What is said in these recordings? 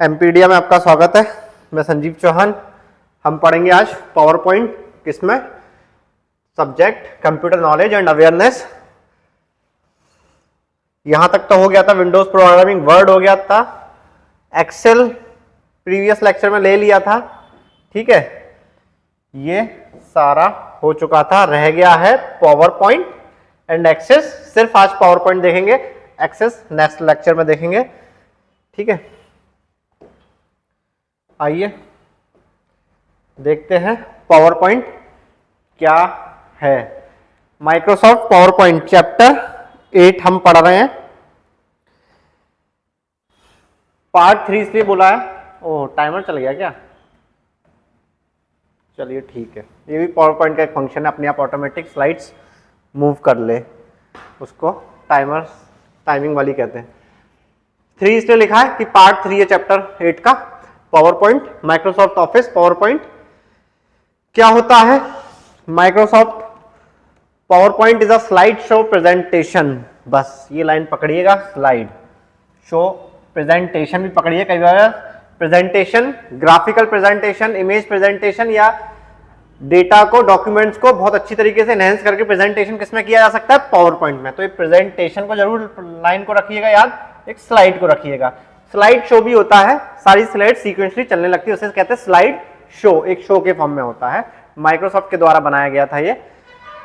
एमपीडिया में आपका स्वागत है। मैं संजीव चौहान। हम पढ़ेंगे आज पावर पॉइंट, किसमें? Subject computer knowledge and awareness. यहां तक तो हो गया था विंडोज प्रोग्रामिंग, वर्ड हो गया था, एक्सेल प्रीवियस लेक्चर में ले लिया था, ठीक है, ये सारा हो चुका था। रह गया है पावर पॉइंट एंड एक्सेस। सिर्फ आज पावर पॉइंट देखेंगे, एक्सेस नेक्स्ट लेक्चर में देखेंगे, ठीक है। आइए देखते हैं पावर पॉइंट क्या है। माइक्रोसॉफ्ट पावर पॉइंट चैप्टर 8 हम पढ़ रहे हैं। पार्ट 3 इसलिए बोला है, ओह टाइमर चल गया क्या? चलिए ठीक है, ये भी पावर पॉइंट का एक फंक्शन है, अपने आप ऑटोमेटिक स्लाइड्स मूव कर ले, उसको टाइमर टाइमिंग वाली कहते हैं। 3 इसलिए लिखा है कि पार्ट 3 है चैप्टर 8 का, PowerPoint, Microsoft office PowerPoint. क्या होता है Microsoft PowerPoint? Is a slide show presentation. बस ये लाइन पकड़िएगा, स्लाइड शो प्रेजेंटेशन भी पकड़िए। कई बार presentation, graphical presentation, image presentation या डेटा को, डॉक्यूमेंट्स को बहुत अच्छी तरीके से एनहेंस करके प्रेजेंटेशन किसमें किया जा सकता है? पावर पॉइंट में। तो ये प्रेजेंटेशन को जरूर लाइन को रखिएगा याद, एक स्लाइड को रखिएगा। स्लाइड शो भी होता है, सारी स्लाइड सीक्वेंसली चलने लगती है, उसे कहते हैं स्लाइड शो, एक शो के फॉर्म में होता है। माइक्रोसॉफ्ट के द्वारा बनाया गया था ये।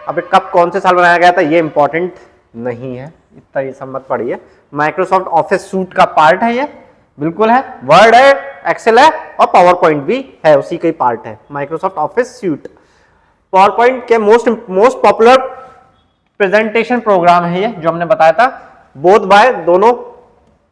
अब कब, कौन से साल बनाया गया था ये इंपॉर्टेंट नहीं है, इतना ये सब मत पढ़िए। माइक्रोसॉफ्ट ऑफिस सूट का पार्ट है ये, बिल्कुल है। वर्ड है, एक्सेल है और पावर पॉइंट भी है, उसी का ही पार्ट है Microsoft office suit. Power point के मोस्ट पॉपुलर प्रेजेंटेशन प्रोग्राम है ये, जो हमने बताया था, बोथ बाय दोनों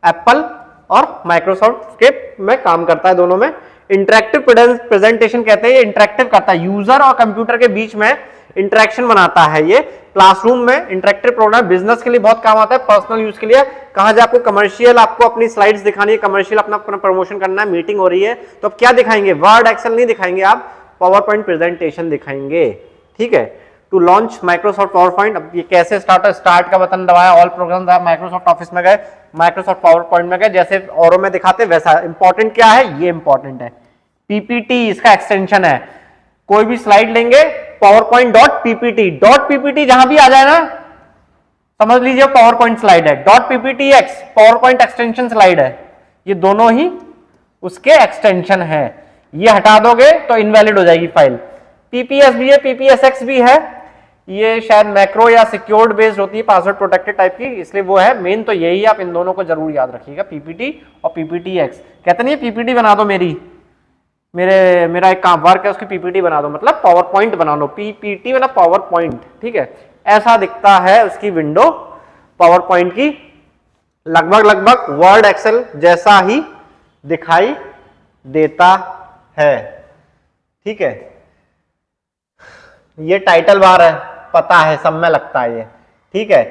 एप्पल और माइक्रोसॉफ्ट के में काम करता है, दोनों में। इंटरेक्टिव प्रेजेंटेशन कहते हैं, ये इंटरेक्टिव करता है, यूजर और कंप्यूटर के बीच में इंटरेक्शन बनाता है ये। क्लासरूम में इंटरेक्टिव प्रोग्राम बिजनेस के लिए बहुत काम आता है, पर्सनल यूज के लिए। कहां जाए आपको कमर्शियल, आपको अपनी स्लाइड्स दिखानी है, कमर्शियल अपना प्रमोशन करना है, मीटिंग हो रही है, तो अब क्या दिखाएंगे? वर्ड एक्सेल नहीं दिखाएंगे आप, पावर पॉइंट प्रेजेंटेशन दिखाएंगे, ठीक है। To launch Microsoft PowerPoint. अब ये कैसे स्टार्ट का बटन दबाया, ऑल प्रोग्राम माइक्रोसॉफ्ट ऑफिस में गए, माइक्रोसॉफ्ट पावर पॉइंट में गए, जैसे औरों में दिखाते वैसा। इंपॉर्टेंट क्या है? ये इंपॉर्टेंट है, पीपीटी इसका एक्सटेंशन है। कोई भी स्लाइड लेंगे, power point dot PPT, dot PPT जहां भी आ जाए ना, समझ लीजिए पावर पॉइंट स्लाइड है। Dot PPT x power point extension slide है, ये दोनों ही उसके एक्सटेंशन है। ये हटा दोगे तो इनवैलिड हो जाएगी फाइल। पीपीएस भी है, पीपीएसएक्स भी है, ये शायद मैक्रो या सिक्योर्ड बेस्ड होती है, पासवर्ड प्रोटेक्टेड टाइप की, इसलिए वो है। मेन तो यही है, आप इन दोनों को जरूर याद रखिएगा, पीपीटी और पीपीटी एक्स। कहते नहीं पीपीटी बना दो मेरा एक काम वर्क है, उसकी पीपीटी बना दो, मतलब पावर पॉइंट बना लो, पीपीटी मतलब पावर पॉइंट, ठीक है। ऐसा दिखता है उसकी विंडो पावर पॉइंट की, लगभग वर्ड एक्सेल जैसा ही दिखाई देता है, ठीक है। ये टाइटल बार है, पता है, सब में लगता है ये, ठीक है।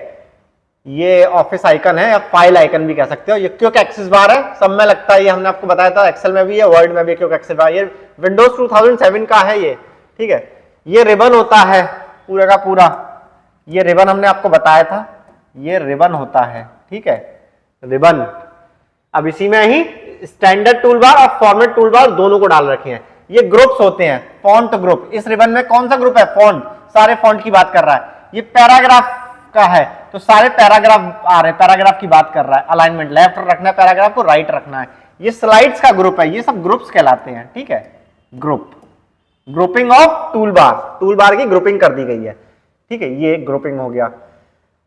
ये ऑफिस आइकन है या फाइल आइकन भी कह सकते हो। ये क्योंकि एक्सेस बार है, सब में लगता है, ये हमने आपको बताया था, एक्सेल में भी है, वर्ड में भी, क्योंकि एक्सेस बार। ये विंडोज 2007 का है ये, ठीक है। ये रिबन होता है पूरा का पूरा, ये रिबन हमने आपको बताया था, ये रिबन होता है, ठीक है, रिबन। अब इसी में ही स्टैंडर्ड टूल बार और फॉर्मेट टूल बार दोनों को डाल रखे हैं। ये ग्रुप्स होते हैं, फॉन्ट ग्रुप। इस रिबन में कौन सा ग्रुप है? फॉन्ट, सारे फॉन्ट की बात कर रहा है। ये पैराग्राफ का है, तो सारे पैराग्राफ आ रहे हैं, पैराग्राफ की बात कर रहा है। अलाइनमेंट लेफ्ट रखना है, पैराग्राफ को राइट रखना है। ये स्लाइड्स का ग्रुप है, ये सब ग्रुप्स कहलाते हैं, ठीक है। Group, grouping of tool bar की ग्रुपिंग कर दी गई है, ठीक है, ये ग्रुपिंग हो गया।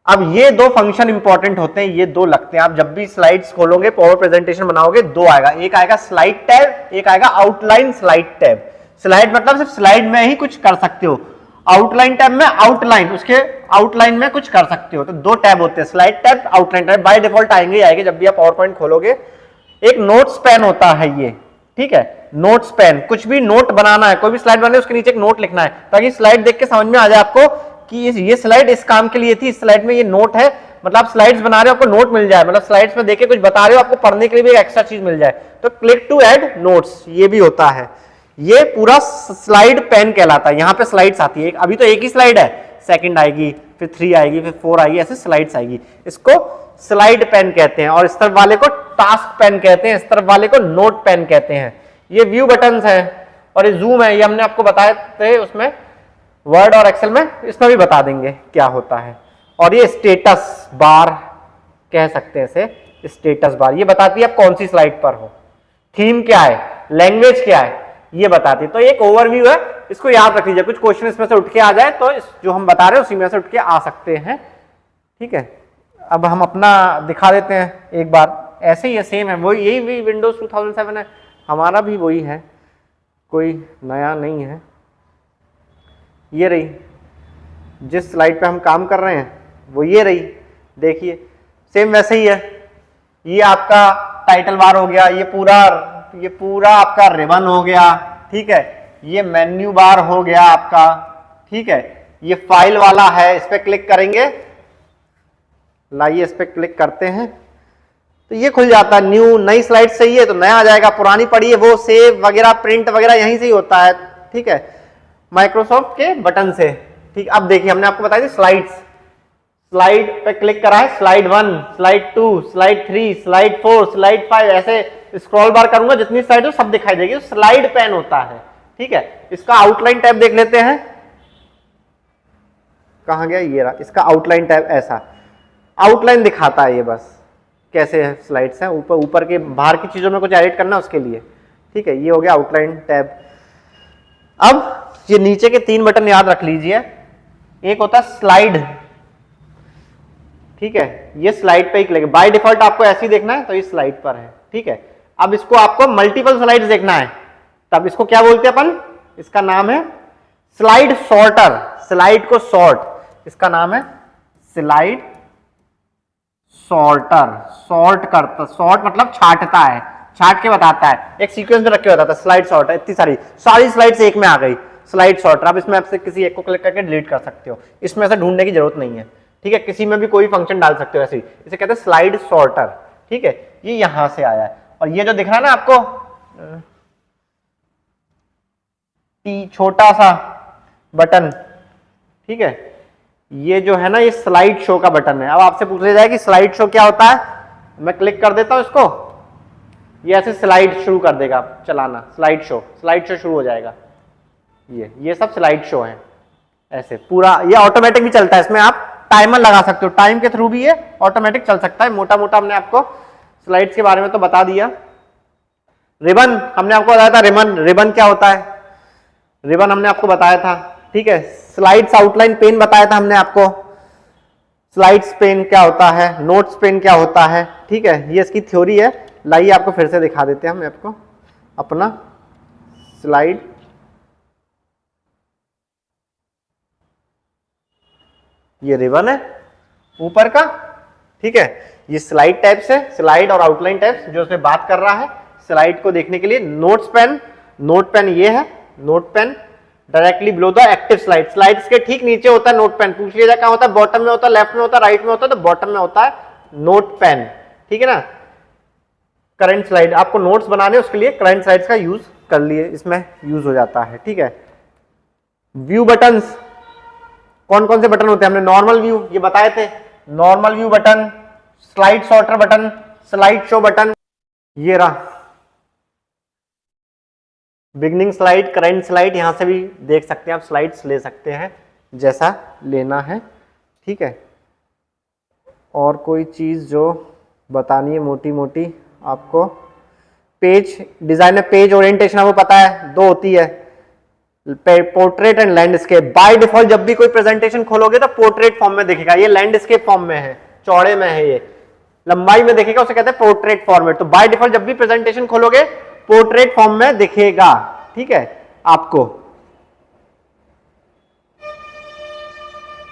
अब ये दो फंक्शन इंपॉर्टेंट होते हैं, ये दो लगते हैं। आप जब भी स्लाइड्स खोलोगे, पावर प्रेजेंटेशन बनाओगे, दो आएगा, एक आएगा स्लाइड टैब, एक आएगा आउटलाइन स्लाइड टैब। स्लाइड मतलब सिर्फ स्लाइड में ही कुछ कर सकते हो, आउटलाइन टैब में आउटलाइन, उसके आउटलाइन में कुछ कर सकते हो। तो दो टैब होते हैं, slide tab, outline tab. By default आएंगे ही आएंगे जब भी आप पावर पॉइंट खोलोगे। एक नोट्स पेन होता है ये, ठीक है, नोट्स पेन। कुछ भी नोट बनाना है, कोई भी स्लाइड बनानी है, उसके नीचे एक नोट लिखना है, ताकि स्लाइड देख के समझ में आ जाए आपको कि ये स्लाइड इस काम के लिए थी, इस स्लाइड में ये नोट है, मतलब आप स्लाइड्स बना रहे हो, आपको नोट मिल जाए, मतलब स्लाइड्स में देख के कुछ बता रहे हो, आपको पढ़ने के लिए भी एक एक्स्ट्रा चीज मिल जाए, तो क्लिक टू ऐड नोट्स, ये भी होता है। ये पूरा स्लाइड पेन कहलाता है। यहाँ पे स्लाइड्स आती है, अभी तो एक ही स्लाइड है, सेकंड आएगी, फिर 3 आएगी, फिर 4 आएगी, ऐसे स्लाइड्स आएगी। इसको स्लाइड पेन कहते हैं और इस तरफ वाले को टास्क पेन कहते हैं, इस तरफ वाले को नोट पेन कहते हैं। ये व्यू बटन्स है और ये जूम है, ये हमने आपको बताए थे उसमें वर्ड और एक्सेल में, इसमें भी बता देंगे क्या होता है। और ये स्टेटस बार कह सकते हैं इसे, स्टेटस बार ये बताती है आप कौन सी स्लाइड पर हो, थीम क्या है, लैंग्वेज क्या है, ये बताती है। तो एक ओवरव्यू है, इसको याद रख लीजिए, कुछ क्वेश्चन इसमें से उठ के आ जाए तो जो हम बता रहे हैं उसी में से उठ के आ सकते हैं, ठीक है। अब हम अपना दिखा देते हैं एक बार, ऐसे ही है, सेम है, वही यही भी विंडोज 2007 है, हमारा भी वही है, कोई नया नहीं है। ये रही जिस स्लाइड पे हम काम कर रहे हैं वो ये रही, देखिए सेम वैसे ही है। ये आपका टाइटल बार हो गया, ये पूरा आपका रिबन हो गया, ठीक है। ये मेन्यू बार हो गया आपका, ठीक है। ये फाइल वाला है, इस पे क्लिक करेंगे, लाइए इस पे क्लिक करते हैं तो ये खुल जाता है। न्यू नई स्लाइड चाहिए तो नया आ जाएगा, पुरानी पड़ी है वो सेव वगैरह प्रिंट वगैरह यहीं से ही होता है, ठीक है, माइक्रोसॉफ्ट के बटन से, ठीक। अब देखिए हमने आपको बताया थी स्लाइड्स, स्लाइड पे क्लिक करा है, slide 1, slide 2, slide 3, slide 4, slide 5, ऐसे स्क्रॉल बार करूंगा जितनी स्लाइड हो सब दिखाई देगी, स्लाइड पेन होता है, ठीक है। इसका आउटलाइन टैब देख लेते हैं, कहां गया, ये रहा इसका आउटलाइन टैब, ऐसा आउटलाइन दिखाता है ये, बस कैसे है स्लाइड्स हैं, ऊपर के बाहर की चीजों में कुछ एडिट करना उसके लिए, ठीक है। ये हो गया आउटलाइन टैब। अब ये नीचे के 3 बटन याद रख लीजिए, एक होता है स्लाइड, ठीक है, ये स्लाइड पे ही क्लिक, बाय डिफॉल्ट आपको ऐसे ही देखना है तो ये स्लाइड पर है, ठीक है। अब इसको आपको मल्टीपल स्लाइड्स देखना है तब इसको क्या बोलते हैं अपन, इसका नाम है स्लाइड सॉर्टर, स्लाइड को सॉर्ट, इसका नाम है स्लाइड सॉर्टर, सॉर्ट करता, सॉर्ट मतलब छांटता है, छांट के बताता है, एक सीक्वेंस में रख के बताता है, स्लाइड सॉर्टर। इतनी सारी स्लाइड्स एक में आ गई, स्लाइड सॉर्टर। अब इसमें आपसे किसी एक को क्लिक करके डिलीट कर सकते हो, इसमें से ढूंढने की जरूरत नहीं है, ठीक है, किसी में भी कोई फंक्शन डाल सकते हो ऐसे ही, इसे कहते हैं स्लाइड सॉर्टर, ठीक है। ये यहां से आया है और ये जो दिख रहा है ना आपको छोटा सा बटन, ठीक है, ये जो है ना ये स्लाइड शो का बटन है। अब आपसे पूछा जाए कि स्लाइड शो क्या होता है, मैं क्लिक कर देता हूं इसको, ये ऐसे स्लाइड शुरू कर देगा चलाना, स्लाइड शो शुरू हो जाएगा। ये सब स्लाइड शो है, ऐसे पूरा ये ऑटोमेटिक भी चलता है, इसमें आप टाइमर लगा सकते हो, टाइम के थ्रू भी ये ऑटोमेटिक चल सकता है। मोटा मोटा हमने आपको स्लाइड्स के बारे में तो बता दिया। रिबन हमने आपको बताया था, रिबन क्या होता है, रिबन हमने आपको बताया था, ठीक है। स्लाइड्स आउटलाइन पेन बताया था हमने आपको, स्लाइड्स पेन क्या होता है, नोट्स पेन क्या होता है, ठीक है, ये इसकी थ्योरी है। लाइए आपको फिर से दिखा देते हैं हम आपको अपना स्लाइड, ये रिबन है ऊपर का, ठीक है, ये स्लाइड टैब्स है, स्लाइड और आउटलाइन टैब्स जो उसमें बात कर रहा है। स्लाइड को देखने के लिए नोट्स पेन, नोट पेन ये है, note pane directly below the active slide, slides के ठीक नीचे होता है नोट पेन। पूछ लिया जाए कहां होता है, बॉटम में होता है, लेफ्ट में होता है, राइट में होता है, तो बॉटम में होता है नोट पेन, ठीक है ना। करंट स्लाइड आपको नोट्स बनाने उसके लिए करंट स्लाइड्स का यूज कर लिए, इसमें यूज हो जाता है, ठीक है। व्यू बटन्स, कौन कौन से बटन होते हैं, हमने नॉर्मल व्यू ये बताए थे, normal view button, slide sorter button, slide show button, ये रहा बिगनिंग स्लाइड, करंट स्लाइड, यहां से भी देख सकते हैं आप, स्लाइड्स ले सकते हैं जैसा लेना है, ठीक है। और कोई चीज जो बतानी है मोटी मोटी आपको, पेज डिजाइन में पेज ओरिएंटेशन आपको पता है 2 होती है, portrait and landscape. By default जब भी कोई प्रेजेंटेशन खोलोगे तो पोर्ट्रेट फॉर्म में दिखेगा, ये लैंडस्केप फॉर्म में है, चौड़े में है, ये लंबाई में दिखेगा, उसे कहते हैं पोर्ट्रेट फॉर्मेट। तो बाय डिफॉल्ट जब भी प्रेजेंटेशन खोलोगे पोर्ट्रेट फॉर्म में दिखेगा, ठीक है आपको।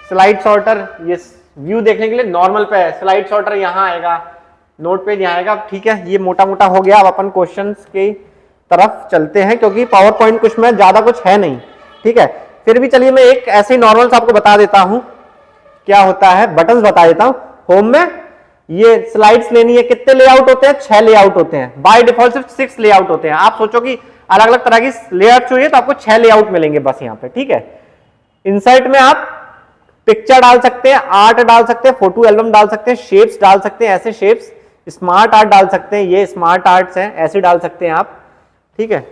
स्लाइड सॉर्टर ये व्यू देखने के लिए नॉर्मल पे है, स्लाइड सॉर्टर यहां आएगा, नोट पेज यहां आएगा, ठीक है। ये मोटा मोटा हो गया। अब अपन क्वेश्चंस की तरफ चलते हैं क्योंकि पावर पॉइंट कुछ में ज्यादा कुछ है नहीं, ठीक है। फिर भी चलिए मैं एक ऐसे ही नॉर्मल आपको बता देता हूं क्या होता है, बटन्स बता देता हूं। होम में ये स्लाइड्स लेनी है, कितने लेआउट होते हैं, 6 लेआउट होते हैं, बाय डिफॉल्ट सिर्फ 6 लेआउट होते हैं। आप सोचो कि अलग अलग तरह की लेआउट चाहिए तो आपको 6 लेआउट मिलेंगे बस यहाँ पे, ठीक है। इंसर्ट में आप पिक्चर डाल सकते हैं, आर्ट डाल सकते हैं, फोटो एल्बम डाल सकते हैं, शेप्स डाल सकते हैं, ऐसे शेप्स, स्मार्ट आर्ट डाल सकते हैं, ये स्मार्ट आर्ट्स हैं, ऐसे डाल सकते हैं आप, ठीक है।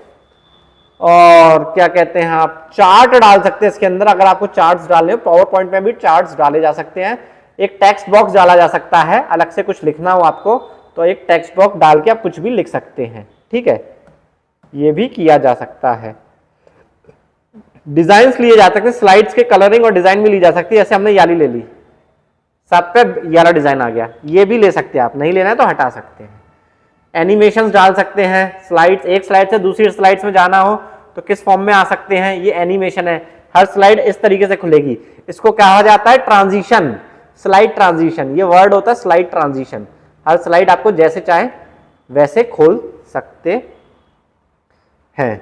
और क्या कहते हैं आप, चार्ट डाल सकते हैं इसके अंदर, अगर आपको चार्ट्स डालने हो, पावर पॉइंट में भी चार्ट्स डाले जा सकते हैं। एक टेक्स्ट बॉक्स डाला जा सकता है, अलग से कुछ लिखना हो आपको तो एक टेक्स्ट बॉक्स डाल के आप कुछ भी लिख सकते हैं, ठीक है, ये भी किया जा सकता है। डिजाइन्स लिए जा सकते हैं, स्लाइड्स के कलरिंग और डिजाइन भी ली जा सकती है, जैसे हमने याली ले ली, सब पे याला डिजाइन आ गया, ये भी ले सकते हैं आप, नहीं लेना है तो हटा सकते हैं। एनिमेशंस डाल सकते हैं, स्लाइड्स, एक स्लाइड से दूसरी स्लाइड्स में जाना हो तो किस फॉर्म में आ सकते हैं, ये एनिमेशन है, हर स्लाइड इस तरीके से खुलेगी, इसको कहा जाता है ट्रांजिशन, स्लाइड ट्रांजिशन, ये वर्ड होता है स्लाइड ट्रांजिशन। हर स्लाइड आपको जैसे चाहे वैसे खोल सकते हैं।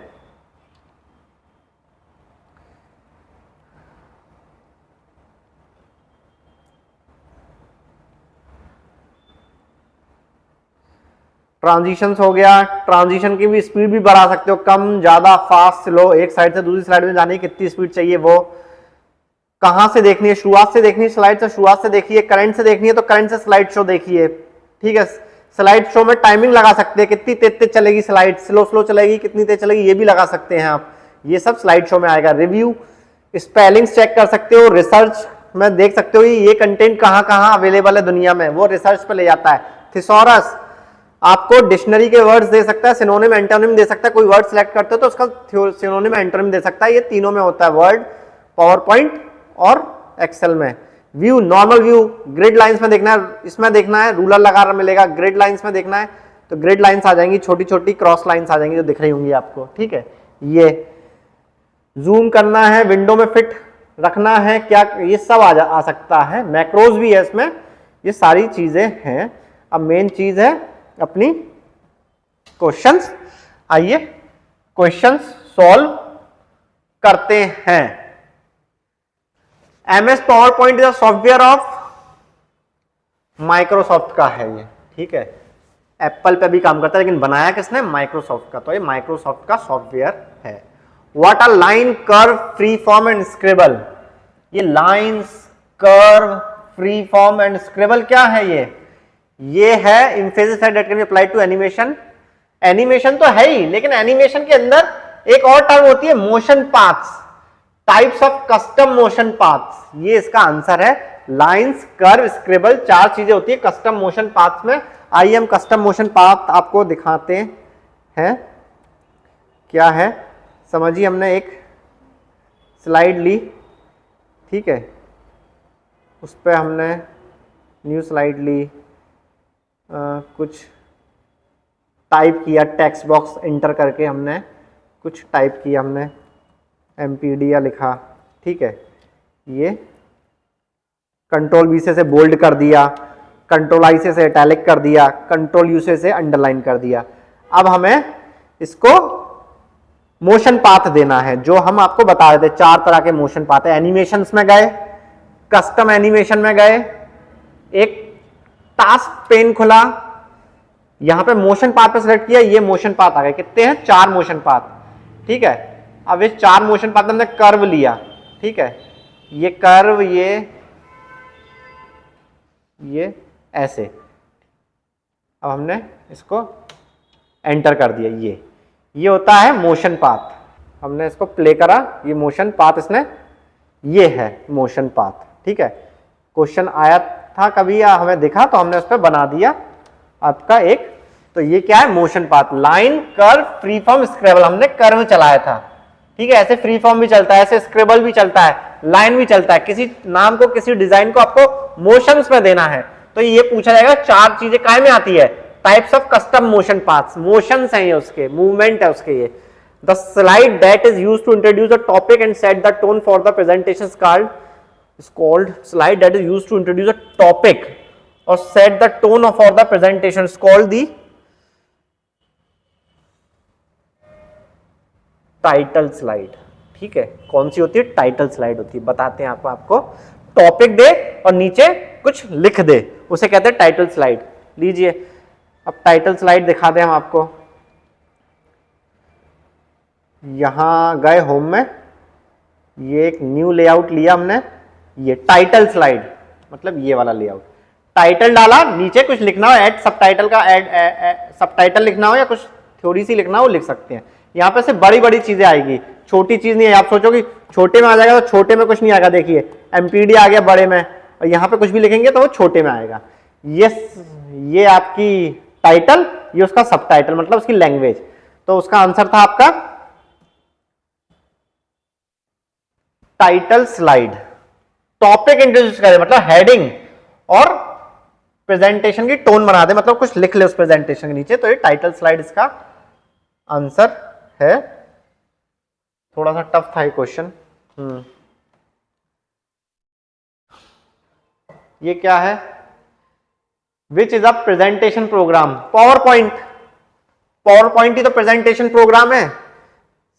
ट्रांजिशंस हो गया, ट्रांजिशन की भी स्पीड भी बढ़ा सकते हो, कम ज्यादा, फास्ट स्लो, एक साइड से दूसरी स्लाइड में जाने की कितनी स्पीड चाहिए वो, कहां से देखनी है, शुरुआत से देखनी है स्लाइड से शुरुआत से देखिए, करंट से देखनी है तो करंट से स्लाइड शो देखिए, ठीक है। स्लाइड शो में टाइमिंग लगा सकते हैं, कितनी तेज तेज चलेगी स्लाइड, स्लो स्लो चलेगी, कितनी तेज चलेगी, ये भी लगा सकते हैं आप, ये सब स्लाइड शो में आएगा। रिव्यू, स्पेलिंग्स चेक कर सकते हो, रिसर्च में देख सकते हो ये कंटेंट कहां कहां अवेलेबल है दुनिया में, वो रिसर्च पे ले जाता है। थिसॉरस आपको डिक्शनरी के वर्ड्स दे सकता है, सिनोनिम एंटोनिम दे सकता है, कोई वर्ड सिलेक्ट करते हो तो उसका सिनोनिम एंटोनिम दे सकता है, ये तीनों में होता है वर्ड, पावर पॉइंट और एक्सेल में। View, normal view, grid lines में देखना है, इसमें देखना है रूलर लगा मिलेगा, ग्रिड लाइंस में देखना है तो ग्रिड लाइंस आ जाएंगी, छोटी छोटी क्रॉस लाइंस आ जाएंगी जो दिख रही होंगी आपको, ठीक है। ये जूम करना है, विंडो में फिट रखना है, क्या ये सब आ सकता है, मैक्रोज भी है इसमें, ये सारी चीजें हैं। अब मेन चीज है अपनी क्वेश्चंस, आइए क्वेश्चंस सॉल्व करते हैं। MS power point is software of Microsoft का है ये, ठीक है, एप्पल पे भी काम करता है लेकिन बनाया किसने, माइक्रोसॉफ्ट का, तो ये माइक्रोसॉफ्ट का सॉफ्टवेयर है। What are line, curve, free form and scribble, ये lines, curve, free form and scribble क्या है, ये है इम्फेसिस है that can be applied to animation. Animation तो है ही, लेकिन एनिमेशन के अंदर एक और टर्म होती है motion paths, types of custom motion paths, ये इसका आंसर है। लाइंस, कर्व, स्क्रिबल, चार चीजें होती है कस्टम मोशन पाथ्स में। आइए हम कस्टम मोशन पाथ आपको दिखाते हैं क्या है। समझिए हमने एक स्लाइड ली, ठीक है, उस पर हमने न्यू स्लाइड ली, कुछ टाइप किया, टेक्स्ट बॉक्स एंटर करके हमने कुछ टाइप किया, हमने एमपीडिया लिखा, ठीक है, ये कंट्रोल V से बोल्ड कर दिया, कंट्रोल I से इटैलिक कर दिया, कंट्रोल U से अंडरलाइन कर दिया। अब हमें इसको मोशन पाथ देना है, जो हम आपको बता रहे थे, चार तरह के मोशन पाथ है। एनिमेशंस में गए, कस्टम एनिमेशन में गए, एक टास्क पेन खुला, यहां पे मोशन पाथ पे सिलेक्ट किया, ये मोशन पाथ आ गए, कितने हैं, चार मोशन पाथ, ठीक है। अब ये चार मोशन पाथ हमने कर्व लिया, ठीक है, ये कर्व, ये ऐसे, अब हमने इसको एंटर कर दिया, ये होता है मोशन पाथ। हमने इसको प्ले करा, ये मोशन पाथ इसने, ये है मोशन पाथ, ठीक है। क्वेश्चन आया था कभी या हमें दिखा तो हमने उस पर बना दिया आपका एक, तो ये क्या है, motion path. Line, curve, free form, scribble, हमने कर्व चलाया था, ठीक है, ऐसे फ्री फॉर्म भी चलता है, ऐसे स्क्रिबल भी चलता है, लाइन भी चलता है। किसी नाम को, किसी डिजाइन को आपको मोशंस में देना है तो ये पूछा जाएगा, चार चीजें काय में आती है, types of custom motion paths, motions हैं ये, उसके मूवमेंट है उसके, ये the slide that is used to introduce a topic and set the tone for the presentation is called slide that is used to introduce a topic or set the tone for the presentation is called the title slide, ठीक है। कौन सी होती है, title slide होती है, बताते हैं आपको टॉपिक दे और नीचे कुछ लिख दे, उसे कहते हैं टाइटल स्लाइड। लीजिए अब टाइटल स्लाइड दिखा दें हम आपको, यहां गए होम में, ये एक न्यू लेआउट लिया हमने, ये टाइटल स्लाइड, मतलब ये वाला लेआउट। टाइटल डाला, नीचे कुछ लिखना हो, ऐड सबटाइटल का ऐड सबटाइटल लिखना हो या कुछ थोड़ी सी लिखना हो लिख सकते हैं। यहाँ पे से बड़ी बड़ी चीजें आएगी, छोटी चीज नहीं है। आप सोचो कि छोटे में आ जाएगा तो छोटे में कुछ नहीं आएगा, देखिए एमपीडी आ गया बड़े में, और यहाँ पे कुछ भी लिखेंगे तो वो छोटे में आएगा। ये आपकी टाइटल, ये उसका सबटाइटल मतलब उसकी लैंग्वेज। तो उसका आंसर था आपका टाइटल स्लाइड। टॉपिक इंट्रोड्यूस करें मतलब हेडिंग, और प्रेजेंटेशन की टोन बना दे, मतलब कुछ लिख ले उस प्रेजेंटेशन के नीचे, तो ये टाइटल स्लाइड इसका आंसर है। थोड़ा सा टफ था ये क्वेश्चन। ये क्या है? Which is a presentation program? PowerPoint. PowerPoint ही तो प्रेजेंटेशन प्रोग्राम है।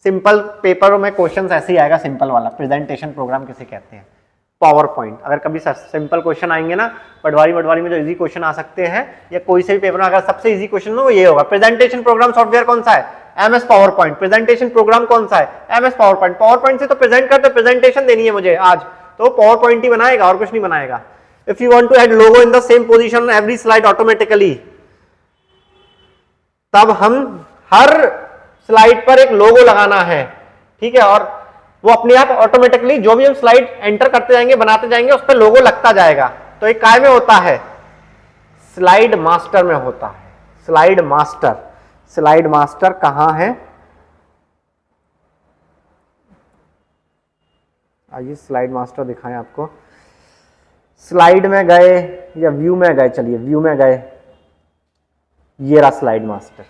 सिंपल पेपर में क्वेश्चन ऐसे ही आएगा, सिंपल वाला। प्रेजेंटेशन प्रोग्राम किसे कहते हैं? Power point. अगर कभी सिंपल क्वेश्चन आएंगे ना पटवारी में जो इजी क्वेश्चन आ सकते हैं, या कोई से भी पेपर में अगर सबसे इजी क्वेश्चन हो वो ये होगा, प्रेजेंटेशन प्रोग्राम सॉफ्टवेयर कौन सा है? MS power point. Presentation programme कौन सा है? MS power point. Power point से तो प्रेजेंट करते, प्रेजेंटेशन देनी है मुझे आज, तो पावर पॉइंट ही बनाएगा और कुछ नहीं बनाएगा। If you want to add logo in the same position every slide automatically, तब हम हर स्लाइड पर एक लोगो लगाना है, ठीक है, और वो अपने आप ऑटोमेटिकली जो भी हम स्लाइड एंटर करते जाएंगे बनाते जाएंगे उस पर लोगो लगता जाएगा। तो एक काय में होता है? स्लाइड मास्टर में होता है। Slide master. स्लाइड मास्टर कहां है? आइए स्लाइड मास्टर दिखाएं आपको। स्लाइड में गए या व्यू में गए? चलिए व्यू में गए, ये रहा स्लाइड मास्टर।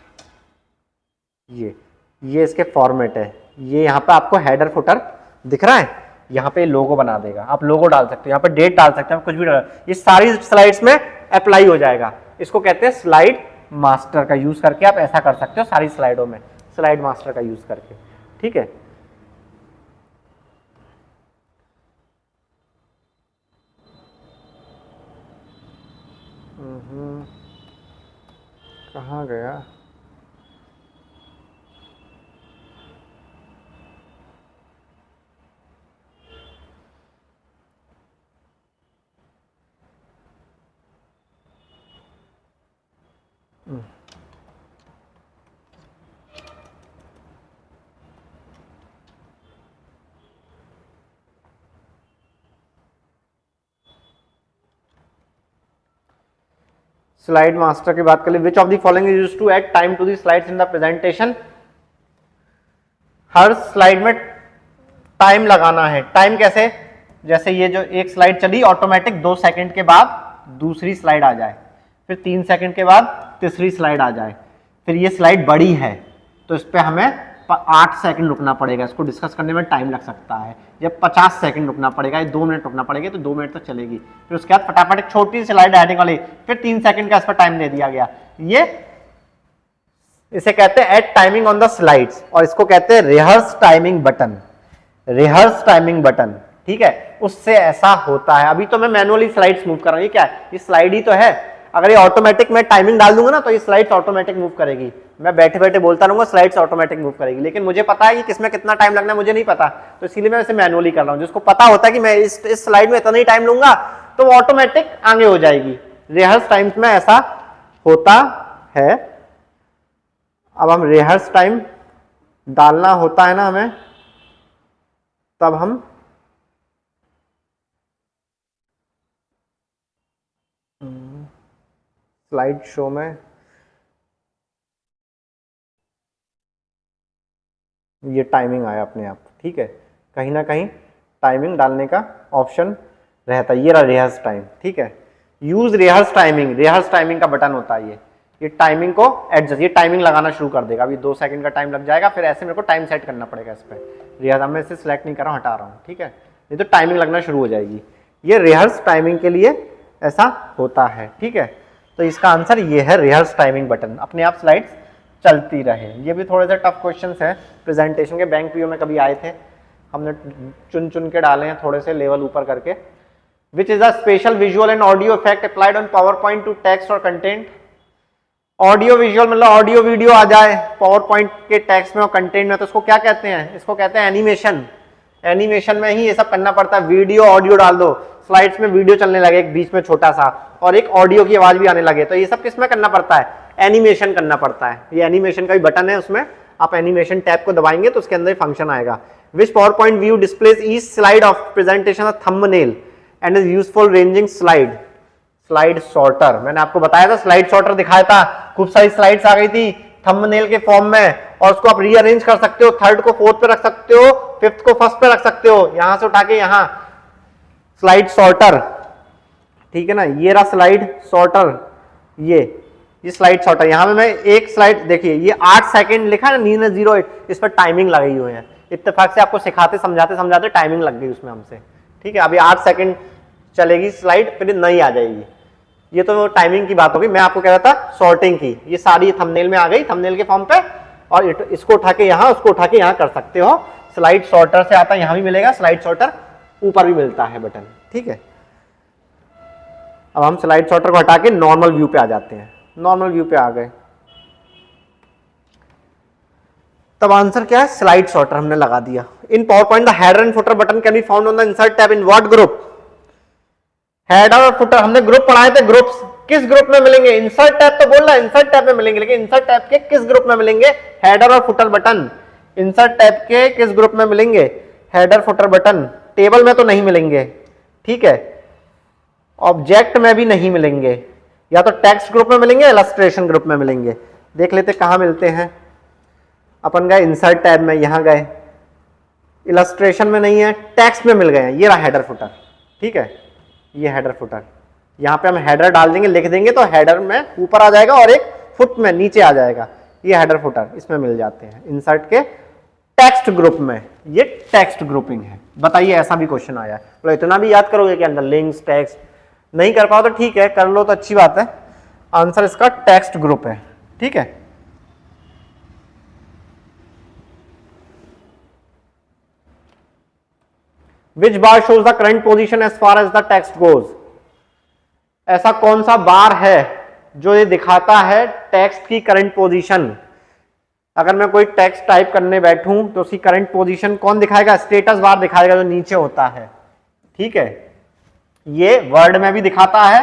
ये इसके फॉर्मेट है। ये यहाँ पे आपको हेडर फुटर दिख रहा है, यहाँ पे लोगो बना देगा। आप लोगो डाल सकते हो, यहाँ पे डेट डाल सकते हैं, कुछ भी डाल, ये सारी स्लाइड्स में अप्लाई हो जाएगा। इसको कहते हैं स्लाइड मास्टर का यूज करके आप ऐसा कर सकते हो सारी स्लाइडों में, स्लाइड मास्टर का यूज करके, ठीक है। कहाँ गया? स्लाइड मास्टर की बात करें, which of the following is used to add time to the slides in the presentation? हर स्लाइड में टाइम लगाना है। टाइम कैसे? जैसे ये जो एक स्लाइड चली, ऑटोमेटिक 2 सेकंड के बाद दूसरी स्लाइड आ जाए, फिर 3 सेकंड के बाद तीसरी स्लाइड आ जाए, फिर ये स्लाइड बड़ी है तो इस पर हमें 8 सेकंड रुकना पड़ेगा, इसको डिस्कस करने में टाइम लग सकता है। जब 50 सेकंड रुकना पड़ेगा, 2 मिनट रुकना पड़ेगा, तो 2 मिनट तक चलेगी। फिर उसके बाद फटाफट एक छोटी स्लाइड हेडिंग वाली, फिर 3 सेकंड का इस पर टाइम दे दिया गया। ये इसे कहते हैं add timing on the slides, और इसको कहते हैं rehearse timing button. Rehearse timing button, ठीक है, उससे ऐसा होता है। अभी तो मैं मैनुअली स्लाइड्स मूव कर रहा हूँ, ये क्या है? ये स्लाइड ही तो है। अगर ये ऑटोमेटिक मैं टाइमिंग डाल दूंगा ना तो ये स्लाइड्स ऑटोमेटिक मूव करेगी। मैं बैठे बैठे बोलता रहूंगा, स्लाइड्स ऑटोमेटिक मूव करेगी, लेकिन मुझे पता है कि किसमें कितना टाइम लगना है, मुझे नहीं पता, तो इसीलिए मैं इसे मैनुअली कर रहा हूँ। जिसको पता होता है कि मैं इस स्लाइड में इतना ही टाइम लूंगा तो वो ऑटोमेटिक आगे हो जाएगी। रिहर्स टाइम्स में ऐसा होता है। अब हम रिहर्स टाइम डालना होता है ना हमें, तब हम स्लाइड शो में ये टाइमिंग आया अपने आप, ठीक है, कहीं ना कहीं टाइमिंग डालने का ऑप्शन रहता है। ये रहा रिहर्स टाइम, ठीक है। Use rehearse timing, rehearse timing का बटन होता है ये टाइमिंग को एडजस्ट, ये टाइमिंग लगाना शुरू कर देगा। अभी 2 सेकंड का टाइम लग जाएगा, फिर ऐसे मेरे को टाइम सेट करना पड़ेगा इस पर। रिहर्स मैं इसे सिलेक्ट नहीं कर रहा हूँ, हटा रहा हूँ, ठीक है, नहीं तो टाइमिंग लगना शुरू हो जाएगी। ये रिहर्स टाइमिंग के लिए ऐसा होता है, ठीक है। तो इसका आंसर ये है रिहर्स टाइमिंग बटन, अपने आप स्लाइड्स चलती रहे। ये भी थोड़े से टफ क्वेश्चंस हैं, प्रेजेंटेशन के बैंक पीओ में कभी आए थे, हमने चुन चुन के डाले हैं थोड़े से लेवल ऊपर करके। विच is a special visual and audio effect applied on power point two text और कंटेंट? ऑडियो विजुअल मतलब ऑडियो वीडियो आ जाए पावर पॉइंट के टेक्स्ट में और कंटेंट में, तो इसको क्या कहते हैं? इसको कहते हैं एनिमेशन। एनिमेशन में ही ये सब करना पड़ता है। वीडियो ऑडियो डाल दो, स्लाइड्स में वीडियो चलने लगे एक बीच में छोटा सा, और एक ऑडियो की आवाज भी आने लगे, तो ये सब किसमें करना पड़ता है? एनिमेशन करना पड़ता है। ये एनिमेशन का भी बटन है, उसमें आप एनिमेशन टैब को दबाएंगे तो उसके अंदर फंक्शन आएगा। Which power point view displays each slide of presentation of thumbnail and is useful ranging slide. Slide sorter, मैंने आपको बताया था, स्लाइड सॉर्टर दिखाया था, खूब सारी स्लाइड्स आ गई थी थंबनेल के फॉर्म में, और उसको आप रीअरेंज कर सकते हो, थर्ड को फोर्थ पे रख सकते हो, फिफ्थ को फर्स्ट पे रख सकते हो, यहां से उठा के यहां। स्लाइड सॉर्टर, ठीक है ना, ये रहा स्लाइड सॉर्टर, ये स्लाइड सॉर्टर। यहां पे मैं एक स्लाइड, देखिए ये 8 सेकंड लिखा है ना, 908, इस पर टाइमिंग लगी हुई है, इत्तेफाक से आपको सिखाते समझाते समझाते टाइमिंग लग गई उसमें हमसे, ठीक है। अभी 8 सेकंड चलेगी स्लाइड, फिर नहीं आ जाएगी, ये तो टाइमिंग की बात होगी। मैं आपको कह रहा था सॉर्टिंग की, ये सारी थंबनेल में आ गई, थंबनेल के फॉर्म पे, और इसको उठा के यहाँ, उसको उठा के यहाँ कर सकते हो। स्लाइड सॉर्टर से आता है, यहाँ भी मिलेगा, स्लाइड सॉर्टर ऊपर भी मिलता है बटन, ठीक है। अब हम स्लाइड सॉर्टर को हटा के नॉर्मल व्यू पे आ जाते हैं। नॉर्मल व्यू पे आ गए, तब आंसर क्या है? स्लाइड सॉर्टर हमने लगा दिया। In PowerPoint the header and footer button can be found on the insert tab in what group? Header और फुटर हमने ग्रुप पढ़ाए थे, ग्रुप्स किस ग्रुप में मिलेंगे? इंसर्ट टैब तो बोल रहा है इंसर्ट टैब में मिलेंगे, लेकिन इंसर्ट टैब के किस ग्रुप में मिलेंगे? हेडर और फुटर बटन इंसर्ट टैब के किस ग्रुप में मिलेंगे? Header footer button. टेबल में तो नहीं मिलेंगे, ठीक है, ऑब्जेक्ट में भी नहीं मिलेंगे, या तो टेक्स्ट ग्रुप में मिलेंगे, इलस्ट्रेशन ग्रुप में मिलेंगे। देख लेते कहां मिलते हैं। अपन गए इंसर्ट टैब में, यहां गए, इलस्ट्रेशन में नहीं है, टेक्स्ट में मिल गए हैं, ये रहा हेडर फुटर, ठीक है, ये हेडर फुटर। यहां पे हम हेडर डाल देंगे, लिख देंगे तो हेडर में ऊपर आ जाएगा और एक फुट में नीचे आ जाएगा, ये हेडर फुटर इसमें मिल जाते हैं इंसर्ट के टेक्स्ट ग्रुप में। ये टेक्स्ट ग्रुपिंग है। बताइए ऐसा भी क्वेश्चन आया है, तो इतना भी याद करोगे कि अंदर लिंक्स टेक्स्ट नहीं कर पाओ तो ठीक है, कर लो तो अच्छी बात है। आंसर इसका टेक्स्ट ग्रुप है, ठीक है। Which bar shows the current position as far as the text goes? ऐसा कौन सा बार है जो ये दिखाता है टेक्स्ट की करंट पोजीशन? अगर मैं कोई टेक्स्ट टाइप करने बैठूं तो उसकी करंट पोजीशन कौन दिखाएगा? स्टेटस बार दिखाएगा जो नीचे होता है, ठीक है। ये वर्ड में भी दिखाता है,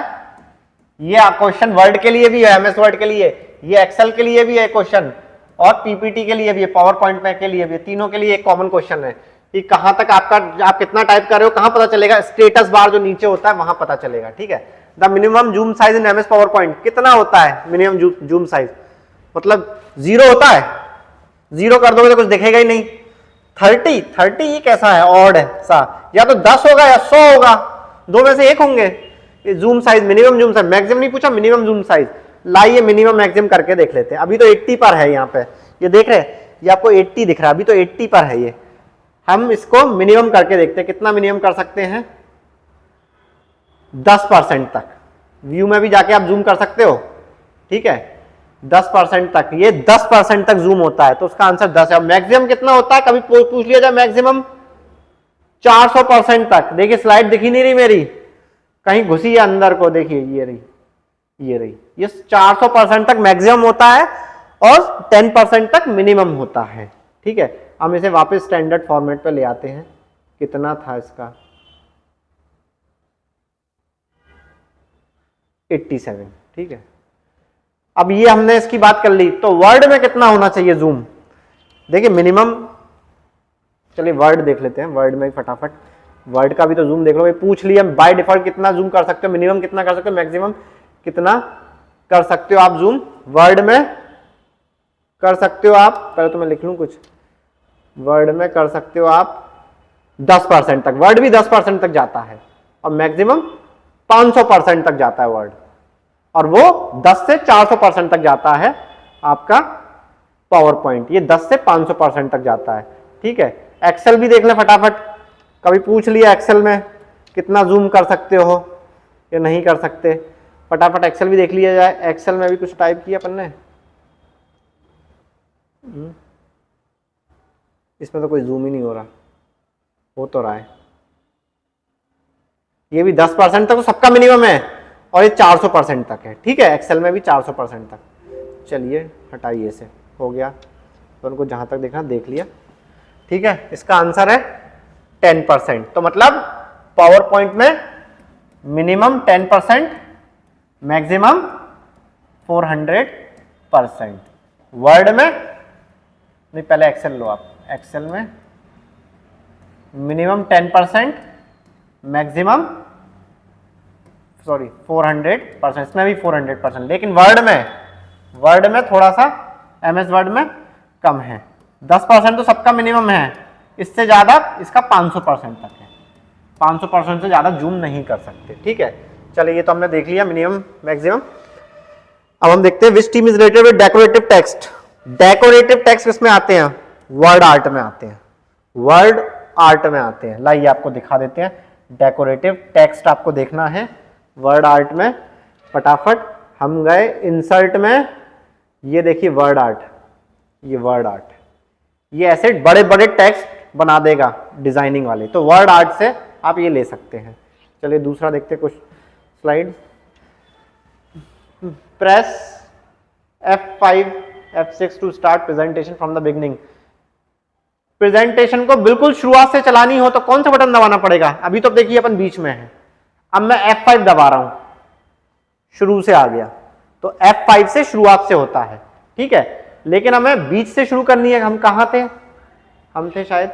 ये क्वेश्चन वर्ड के लिए भी है, एमएस वर्ड के लिए, ये एक्सेल के लिए भी है क्वेश्चन, और पीपीटी के लिए भी है, पावर पॉइंट में के लिए भी है, तीनों के लिए एक कॉमन क्वेश्चन है कि कहां तक आपका, आप कितना टाइप कर रहे हो, कहां पता चलेगा? स्टेटस बार जो नीचे होता है वहां पता चलेगा, ठीक है। The minimum zoom size in MS power point कितना होता है? मिनिमम जूम साइज मतलब 0 होता है, 0 कर दोगे तो कुछ दिखेगा ही नहीं। 30 ये कैसा है? ऑड है सा, या तो 10 होगा या 100 होगा, दो में से एक होंगे। ये zoom size, minimum zoom size, maximum नहीं पूछा, मिनिमम जूम साइज। लाइए मिनिमम मैक्सिमम करके देख लेते हैं। अभी तो 80 पर है, यहाँ पे ये देख रहे हैं, ये आपको 80 दिख रहा है, अभी तो 80 पर है ये। हम इसको मिनिमम करके देखते हैं, कितना मिनिमम कर सकते हैं? 10% तक। व्यू में भी जाके आप जूम कर सकते हो, ठीक है, 10% तक। ये 10% तक जूम होता है, तो उसका आंसर 10 है। मैक्सिमम कितना होता है? कभी पूछ लिया जाए मैक्सिमम 400% तक। देखिए स्लाइड दिखी नहीं रही मेरी, कहीं घुसी है अंदर को, देखिए ये रही, ये रही, ये 400% तक मैक्सिमम होता है और 10% तक मिनिमम होता है, ठीक है। हम इसे वापस स्टैंडर्ड फॉर्मेट पे ले आते हैं। कितना था इसका? 87, ठीक है। अब ये हमने इसकी बात कर ली, तो वर्ड में कितना होना चाहिए जूम? देखिए मिनिमम, चलिए वर्ड देख लेते हैं, वर्ड में फटाफट वर्ड का भी तो जूम देख लो। पूछ लिया बाय डिफॉल्ट कितना जूम कर सकते हो, मिनिमम कितना कर सकते हो, मैक्सिमम कितना कर सकते हो आप जूम? वर्ड में कर सकते हो आप, पहले तो मैं लिख लूं कुछ, वर्ड में कर सकते हो आप 10% तक, वर्ड भी 10% तक जाता है, और मैक्सिमम 500% तक जाता है वर्ड, और वो 10 से 400% तक जाता है आपका पावर पॉइंट, ये 10 से 500% तक जाता है, ठीक है। एक्सेल भी देख लें फटाफट, कभी पूछ लिया एक्सेल में कितना जूम कर सकते हो या नहीं कर सकते, फटाफट एक्सेल भी देख लिया जाए। एक्सेल में भी कुछ टाइप किया अपन ने, इसमें तो कोई जूम ही नहीं हो रहा, हो तो रहा है। ये भी 10% तक तो सबका मिनिमम है, और ये 400% तक है, ठीक है। एक्सेल में भी 400% तक। चलिए हटाइए इसे, हो गया, तो उनको जहां तक देखना देख लिया, ठीक है। इसका आंसर है 10%। तो मतलब पावर पॉइंट में मिनिमम 10%, मैक्सिमम 400%। वर्ड में नहीं, पहले एक्सेल लो आप। एक्सेल में मिनिमम 10%, मैक्सिमम 400%, इसमें भी 400%। लेकिन वर्ड में थोड़ा सा एमएस वर्ड में कम है। 10% तो सबका मिनिमम है, इससे ज्यादा इसका 500% तक है। 500% से ज्यादा जूम नहीं कर सकते। ठीक है, चलिए ये तो हमने देख लिया मिनिमम मैक्सिमम। अब हम देखते हैं which team is related with decorative text. Decorative text किसमें आते हैं? वर्ड आर्ट में आते हैं। वर्ड आर्ट में आते हैं। लाइए आपको दिखा देते हैं। डेकोरेटिव टेक्स्ट आपको देखना है वर्ड आर्ट में। फटाफट हम गए इंसर्ट में, ये देखिए वर्ड आर्ट, ये वर्ड आर्ट, ये ऐसे बड़े बड़े टेक्स्ट बना देगा डिजाइनिंग वाले। तो वर्ड आर्ट से आप ये ले सकते हैं। चलिए दूसरा देखते हैं कुछ slide. Press F5 F6 to start presentation from the beginning. Presentation को बिल्कुल शुरुआत से चलानी हो तो कौन सा बटन दबाना पड़ेगा? अभी तो देखिए अपन बीच में है, अब मैं F5 दबा रहा हूं, शुरू से आ गया। तो F5 से शुरुआत से होता है। ठीक है, लेकिन हमें बीच से शुरू करनी है। हम कहां थे? हम थे शायद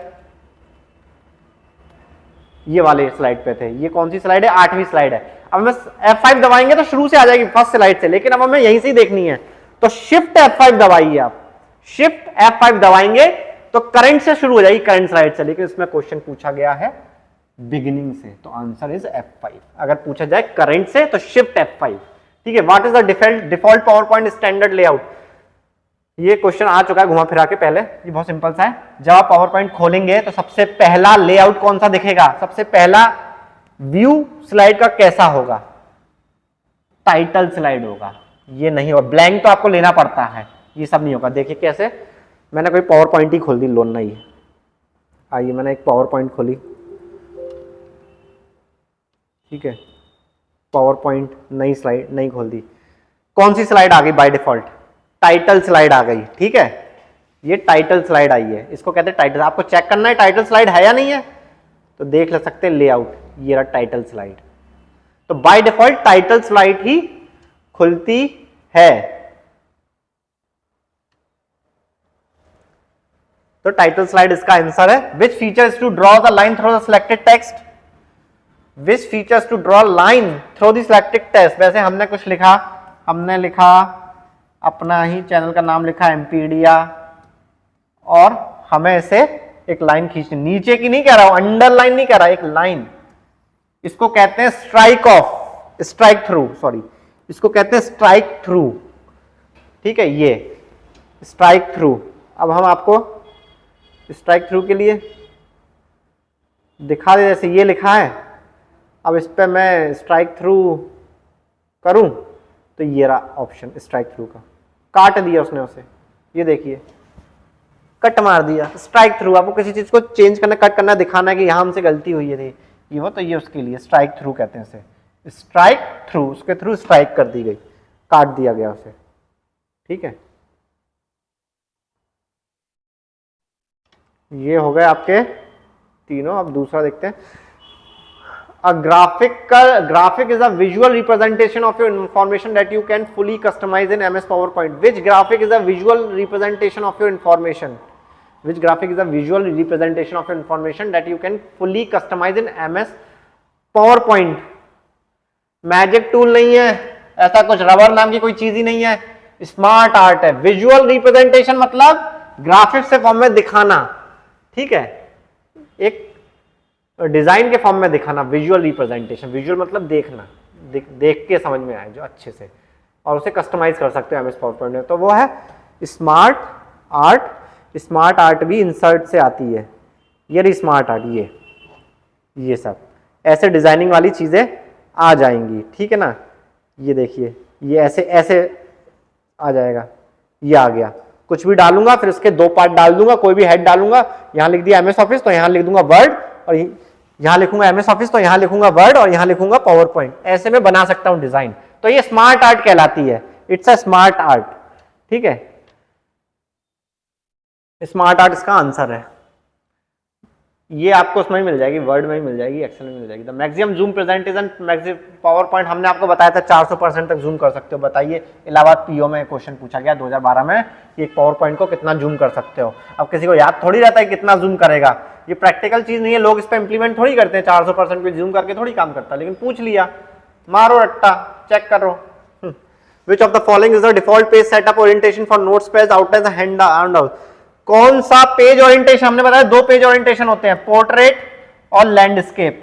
ये वाले स्लाइड पे थे। ये कौन सी स्लाइड है? 8वीं स्लाइड है। अब हमें F5 दबाएंगे तो शुरू से आ जाएगी, फर्स्ट स्लाइड से। लेकिन अब हमें यहीं से ही देखनी है, तो शिफ्ट F5 दबाइए आप। शिफ्ट F5 दबाएंगे तो करंट से शुरू हो जाएगी, करंट स्लाइड से। लेकिन इसमें क्वेश्चन पूछा गया है बिगिनिंग से, तो आंसर इज F5। अगर पूछा जाए करंट से तो शिफ्ट F5। ठीक है, what is the default power point standard layout? ये क्वेश्चन आ चुका है घुमा फिरा के पहले। ये बहुत सिंपल सा है। जब आप पावर पॉइंट खोलेंगे तो सबसे पहला लेआउट कौन सा दिखेगा? सबसे पहला व्यू स्लाइड का कैसा होगा? टाइटल स्लाइड होगा। ये नहीं होगा, ब्लैंक तो आपको लेना पड़ता है, ये सब नहीं होगा। देखिए कैसे, मैंने कोई पावर पॉइंट ही खोल दी, लोन नहीं। आइए मैंने एक पावर पॉइंट खोली। ठीक है, पावर पॉइंट नई स्लाइड नहीं खोल दी। कौन सी स्लाइड आ गई बाय डिफॉल्ट? टाइटल स्लाइड आ गई। ठीक है, ये टाइटल स्लाइड आई है, इसको कहते हैं टाइटल। आपको चेक करना है टाइटल स्लाइड है या नहीं है, तो देख ले सकते हैं लेआउट, ये रहा टाइटल स्लाइड। तो बाय डिफॉल्ट टाइटल स्लाइड ही खुलती है। तो टाइटल स्लाइड इसका आंसर है। Which features to draw the line through the selected text? Which features to draw line through the selected text? वैसे हमने कुछ लिखा, हमने लिखा अपना ही चैनल का नाम लिखा एम्पीडिया, और हमें इसे एक लाइन खींचनी, नीचे की नहीं कह रहा हूं, अंडरलाइन नहीं कह रहा, एक लाइन। इसको कहते हैं strike off, strike through, sorry, इसको कहते हैं स्ट्राइक थ्रू। ठीक है, ये स्ट्राइक थ्रू। अब हम आपको स्ट्राइक थ्रू के लिए दिखा दे, जैसे ये लिखा है। अब इस पे मैं स्ट्राइक थ्रू करूं तो ये रहा ऑप्शन स्ट्राइक थ्रू का, काट दिया उसने उसे। ये देखिए कट मार दिया, स्ट्राइक थ्रू। आपको किसी चीज को चेंज करना, कट करना, दिखाना है कि यहां हमसे गलती हुई है, ये वो, तो ये उसके लिए स्ट्राइक थ्रू कहते हैं इसे। स्ट्राइक थ्रू, उसके थ्रू स्ट्राइक कर दी गई, काट दिया गया उसे। ठीक है, ये हो गए आपके तीनों। अब दूसरा देखते हैं। A graphic is a visual representation of your information that you can fully customize in MS PowerPoint. Which graphic is a visual representation of your information? Which graphic is a visual representation of your information that you can fully customize in MS PowerPoint? Magic tool नहीं है, ऐसा कुछ rubber नाम की कोई चीज ही नहीं है, स्मार्ट आर्ट है। विजुअल रिप्रेजेंटेशन मतलब ग्राफिक से फॉर्म में दिखाना। ठीक है, एक डिजाइन के फॉर्म में दिखाना, विजुअल रिप्रेजेंटेशन। विजुअल मतलब देखना, देख के समझ में आए जो अच्छे से, और उसे कस्टमाइज कर सकते हो एमएस पावरपॉइंट में। तो वो है स्मार्ट आर्ट। स्मार्ट आर्ट भी इंसर्ट से आती है। ये रही स्मार्ट आर्ट, ये सब ऐसे डिजाइनिंग वाली चीजें आ जाएंगी। ठीक है ना, ये देखिए, ये ऐसे ऐसे आ जाएगा, ये आ गया। कुछ भी डालूंगा, फिर उसके दो पार्ट डाल दूंगा, कोई भी हेड डालूंगा। यहां लिख दिया एमएस ऑफिस तो यहां लिख दूंगा वर्ड, और यहां लिखूंगा एमएस ऑफिस तो यहां लिखूंगा वर्ड, और यहां लिखूंगा पावर पॉइंट। ऐसे में बना सकता हूं डिजाइन। तो ये स्मार्ट आर्ट कहलाती है। It's a smart art. ठीक है, स्मार्ट आर्ट इसका आंसर है। ये आपको उसमें ही मिल जाएगी, वर्ड में ही मिल जाएगी, एक्सेल में मिल जाएगी। The maximum zoom presentation maximum power point हमने आपको बताया था 400% तक जूम कर सकते हो। बताइए इलाहाबाद पीओ में क्वेश्चन पूछा गया 2012 में, एक पावर पॉइंट को कितना जूम कर सकते हो। अब किसी को याद थोड़ी रहता है कितना जूम करेगा, ये प्रैक्टिकल चीज नहीं है, लोग इस पर इंप्लीमेंट थोड़ी करते हैं, 400% पे जूम करके थोड़ी काम करता, लेकिन पूछ लिया, मारो रट्टा, चेक करो। Which of the following is the default page setup orientation for notes page outline the handout? कौन सा पेज ओरिएंटेशन? हमने बताया 2 पेज ओरिएंटेशन होते हैं, पोर्ट्रेट और लैंडस्केप।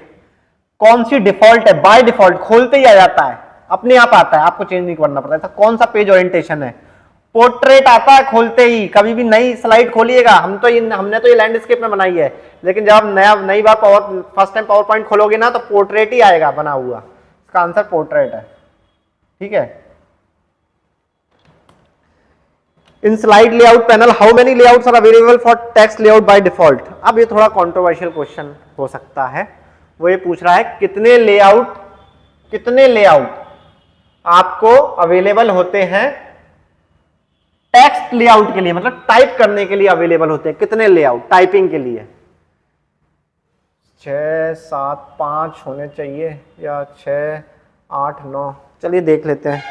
कौन सी डिफॉल्ट है? बाय डिफॉल्ट खोलते ही आ जाता है, अपने आप आता है, आपको चेंज नहीं करना पड़ता है। कौन सा पेज ओरिएंटेशन है? पोर्ट्रेट आता है खोलते ही। कभी भी नई स्लाइड खोलिएगा, हमने तो ये लैंडस्केप में बनाई है, लेकिन जब आप नई बार फर्स्ट टाइम पावर पॉइंट खोलोगे ना, तो पोर्ट्रेट ही आएगा बना हुआ। इसका आंसर पोर्ट्रेट है, ठीक है। In slide layout panel how many layouts are available for text layout by default? अब ये थोड़ा कंट्रोवर्शियल क्वेश्चन हो सकता है। वो ये पूछ रहा है कितने लेआउट आपको अवेलेबल होते हैं टेक्स्ट लेआउट के लिए, मतलब टाइप करने के लिए अवेलेबल होते हैं, कितने लेआउट टाइपिंग के लिए? 6, 7, 5 होने चाहिए या 6, 8, 9? चलिए देख लेते हैं,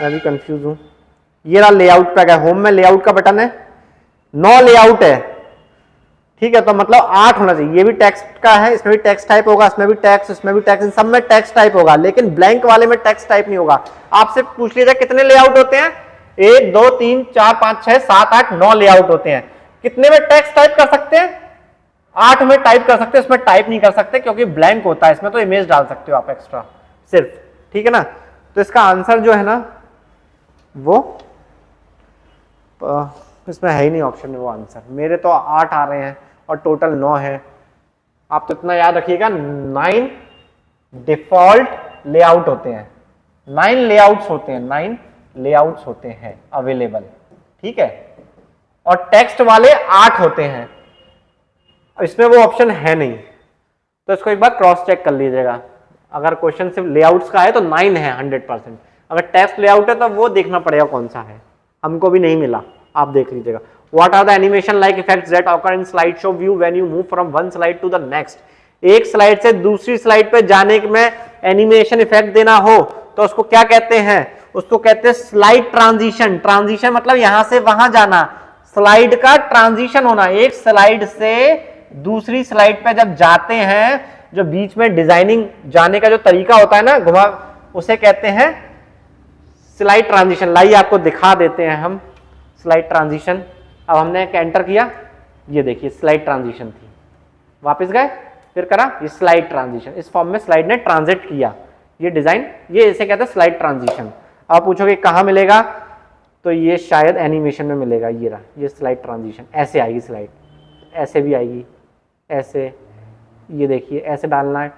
मैं भी कंफ्यूज हूं। ये रहा लेआउट पे, होम में लेआउट का बटन है, 9 लेआउट है, ठीक है, तो मतलब 8 होना चाहिए। ये भी टेक्स्ट का है, इसमें भी टेक्स्ट टाइप होगा, इसमें भी टेक्स्ट, इसमें भी टेक्स्ट, इन सब में टेक्स्ट टाइप होगा, लेकिन ब्लैंक वाले में टेक्स्ट टाइप नहीं होगा। आपसे पूछ लीजिए कितने लेआउट होते हैं? 1, 2, 3, 4, 5, 6, 7, 8, 9 लेआउट होते हैं। कितने में टेक्स्ट टाइप कर सकते हैं? 8 में टाइप कर सकते हैं, इसमें टाइप नहीं कर सकते क्योंकि ब्लैंक होता है, इसमें तो इमेज डाल सकते हो आप एक्स्ट्रा सिर्फ, ठीक है ना। तो इसका आंसर जो है ना वो इसमें है ही नहीं ऑप्शन में वो आंसर। मेरे तो 8 आ रहे हैं और टोटल 9 है। आप तो इतना याद रखिएगा, 9 डिफॉल्ट लेआउट होते हैं, 9 लेआउट्स होते हैं, 9 लेआउट्स होते हैं अवेलेबल, ठीक है। और टेक्स्ट वाले 8 होते हैं, इसमें वो ऑप्शन है नहीं, तो इसको एक बार क्रॉस चेक कर लीजिएगा। अगर क्वेश्चन सिर्फ लेआउट्स का है तो 9 है 100%, अगर टेक्स्ट लेआउट है तो वो देखना पड़ेगा कौन सा है, हमको भी नहीं मिला, आप देख लीजिएगा। What are the animation like effects that occur in slideshow view when you move from one slide to the next? एक स्लाइड से दूसरी स्लाइड पे जाने में एनिमेशन इफेक्ट देना हो तो उसको क्या कहते हैं? उसको कहते हैं स्लाइड ट्रांजिशन। ट्रांजिशन मतलब यहां से वहां जाना, स्लाइड का ट्रांजिशन होना। एक स्लाइड से दूसरी स्लाइड पे जब जाते हैं, जो बीच में डिजाइनिंग जाने का जो तरीका होता है ना घुमा, उसे कहते हैं स्लाइड ट्रांजिशन। लाइए आपको दिखा देते हैं हम स्लाइड ट्रांजिशन। अब हमने एंटर किया, ये देखिए स्लाइड ट्रांजिशन थी, वापस गए फिर करा, ये स्लाइड ट्रांजिशन। इस फॉर्म में स्लाइड ने ट्रांजिट किया, ये डिजाइन, ये इसे कहते हैं स्लाइड ट्रांजिशन। आप पूछोगे कहां मिलेगा, तो ये शायद एनिमेशन में मिलेगा। ये रहा, ये स्लाइड ट्रांजिशन, ऐसे आएगी स्लाइड, ऐसे भी आएगी, ऐसे, ये देखिए ऐसे डालना है।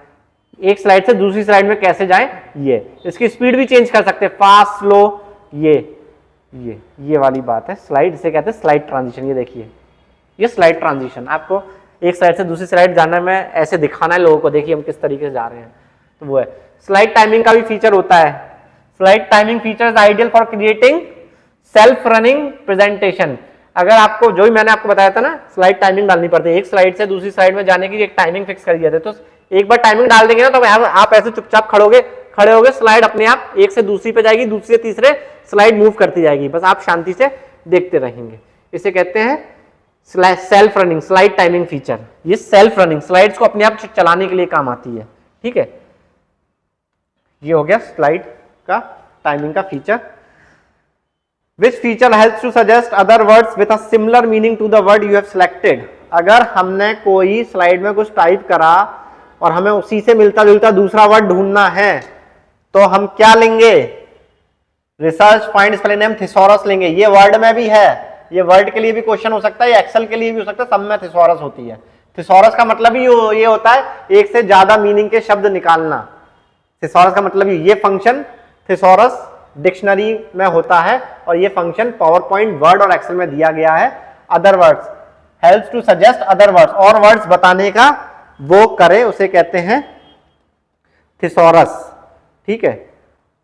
एक स्लाइड से दूसरी स्लाइड में कैसे जाएं, ये इसकी स्पीड भी चेंज कर सकते हैं, फास्ट स्लो, ये वाली बात है स्लाइड, इसे कहते हैं स्लाइड ट्रांजिशन। ये देखिए ये स्लाइड ट्रांजिशन, आपको एक स्लाइड से दूसरी स्लाइड जाने में ऐसे दिखाना है लोगों को, देखिए हम किस तरीके से जा रहे हैं, तो वो है। स्लाइड टाइमिंग का भी फीचर होता है। Slide timing feature is ideal for creating self running presentation. अगर आपको, जो भी मैंने आपको बताया था ना, स्लाइड टाइमिंग डालनी पड़ती है, एक स्लाइड से दूसरी स्लाइड में जाने की एक टाइमिंग फिक्स कर दिया था, तो एक बार टाइमिंग डाल देंगे ना तो आप ऐसे चुपचाप खड़े होगे, स्लाइड अपने आप एक से दूसरी पे जाएगी, दूसरी से तीसरे स्लाइड मूव करती जाएगी, बस आप शांति से देखते रहेंगे। इसे कहते हैं self running slide timing feature. ये सेल्फ रनिंग स्लाइड्स को अपने आप चलाने के लिए काम आती है, ठीक है। ये हो गया स्लाइड का टाइमिंग का feature. Which feature helps to suggest other words with a similar meaning to the word you have selected? अगर हमने कोई स्लाइड में कुछ टाइप करा और हमें उसी से मिलता जुलता दूसरा वर्ड ढूंढना है तो हम क्या लेंगे? Research find spelling name thesaurus लेंगे। ये वर्ड में भी है, ये वर्ड के लिए भी क्वेश्चन हो सकता है, एक्सेल के लिए भी हो सकता है, सब में थिसॉरस होती है। थिसॉरस का मतलब ही ये होता है एक से ज्यादा मीनिंग के शब्द निकालना। थिसॉरस का मतलब ये फंक्शन थिसॉरस डिक्शनरी में होता है और ये फंक्शन पावर पॉइंट वर्ड और एक्सेल में दिया गया है। Other words helps to suggest other words, और वर्ड्स बताने का वो करे, उसे कहते हैं थिसॉरस, ठीक है।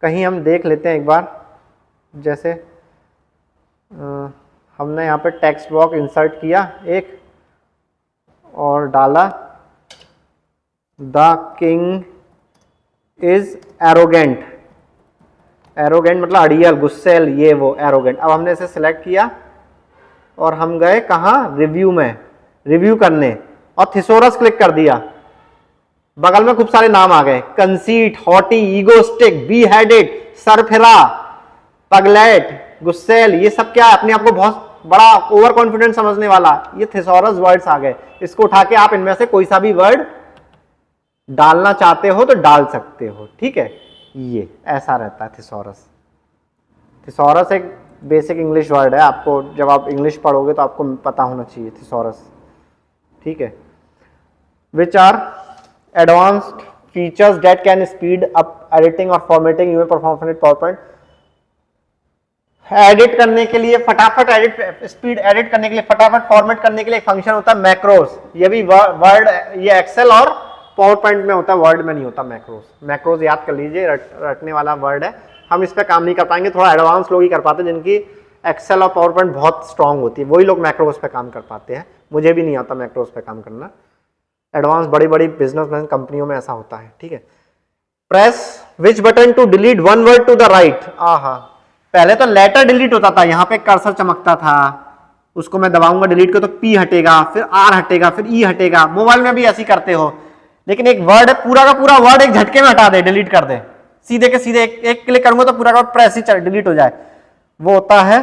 कहीं हम देख लेते हैं एक बार, जैसे हमने यहाँ पे टेक्स्ट बॉक्स इंसर्ट किया एक, और डाला the king is arrogant, arrogant मतलब अड़ियल, गुस्सेल, ये वो एरोगेंट। अब हमने इसे सिलेक्ट किया और हम गए कहाँ, रिव्यू में, रिव्यू करने, और थिसोरस क्लिक कर दिया। बगल में खूब सारे नाम आ गए, conceit, haughty, egoistic, big headed, सरफिरा, पगलेट, गुस्सेल, ये सब क्या है, अपने आप को बहुत बड़ा ओवर कॉन्फिडेंट समझने वाला, ये थिसोरस वर्ड्स आ गए। इसको उठा के आप इनमें से कोई सा भी वर्ड डालना चाहते हो तो डाल सकते हो, ठीक है। ये ऐसा रहता है थिसोरस। थिसोरस एक बेसिक इंग्लिश वर्ड है, आपको जब आप इंग्लिश पढ़ोगे तो आपको पता होना चाहिए थिसोरस, ठीक है। Which are advanced features that can speed up editing और formatting you perform PowerPoint. Edit करने के लिए फटाफट, स्पीड एडिट करने के लिए, फटाफट फॉर्मेट करने के लिए एक फंक्शन होता है मैक्रोस। ये भी वर्ड, ये एक्सेल और पावर पॉइंट में होता है, वर्ड में नहीं होता मैक्रोस। मैक्रोस याद कर लीजिए, रटने वाला वर्ड है, हम इस पर काम नहीं कर पाएंगे, थोड़ा एडवांस लोग ही कर पाते हैं, जिनकी एक्सेल और पावर पॉइंट बहुत स्ट्रांग होती है, वही लोग मैक्रोस पे काम कर पाते हैं। मुझे भी नहीं आता मैक्रोस पे काम करना, एडवांस बड़ी बड़ी बिजनेस कंपनियों में ऐसा होता है, ठीक है। Press which button to delete one word to the right. पहले तो लेटर डिलीट होता था, यहाँ पे कर्सर चमकता था, उसको मैं दबाऊंगा डिलीट को तो पी हटेगा, फिर आर हटेगा, फिर ई हटेगा। मोबाइल में भी ऐसी करते हो, लेकिन एक वर्ड है, पूरा का पूरा वर्ड एक झटके में हटा दे, डिलीट कर दे, सीधे के सीधे एक क्लिक करूंगा तो पूरा का प्रेस ही डिलीट हो जाए। वो होता है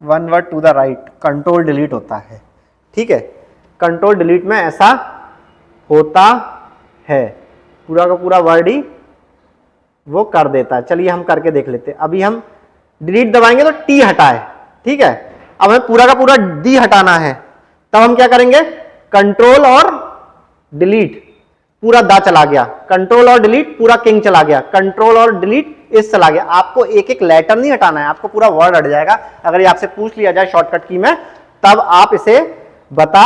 one word to the right, control delete होता है, ठीक है। कंट्रोल डिलीट में ऐसा होता है, पूरा का पूरा वर्ड ही वो कर देता है। चलिए हम करके देख लेते हैं। अभी हम डिलीट दबाएंगे तो टी हटाए, ठीक है। अब हमें पूरा का पूरा डी हटाना है, तब हम क्या करेंगे, कंट्रोल और डिलीट, पूरा दा चला गया, कंट्रोल और डिलीट, पूरा किंग चला गया, कंट्रोल और डिलीट इस चला गया। आपको एक एक लेटर नहीं हटाना है, आपको पूरा वर्ड हट जाएगा। अगर ये आपसे पूछ लिया जाए शॉर्टकट की में, तब आप इसे बता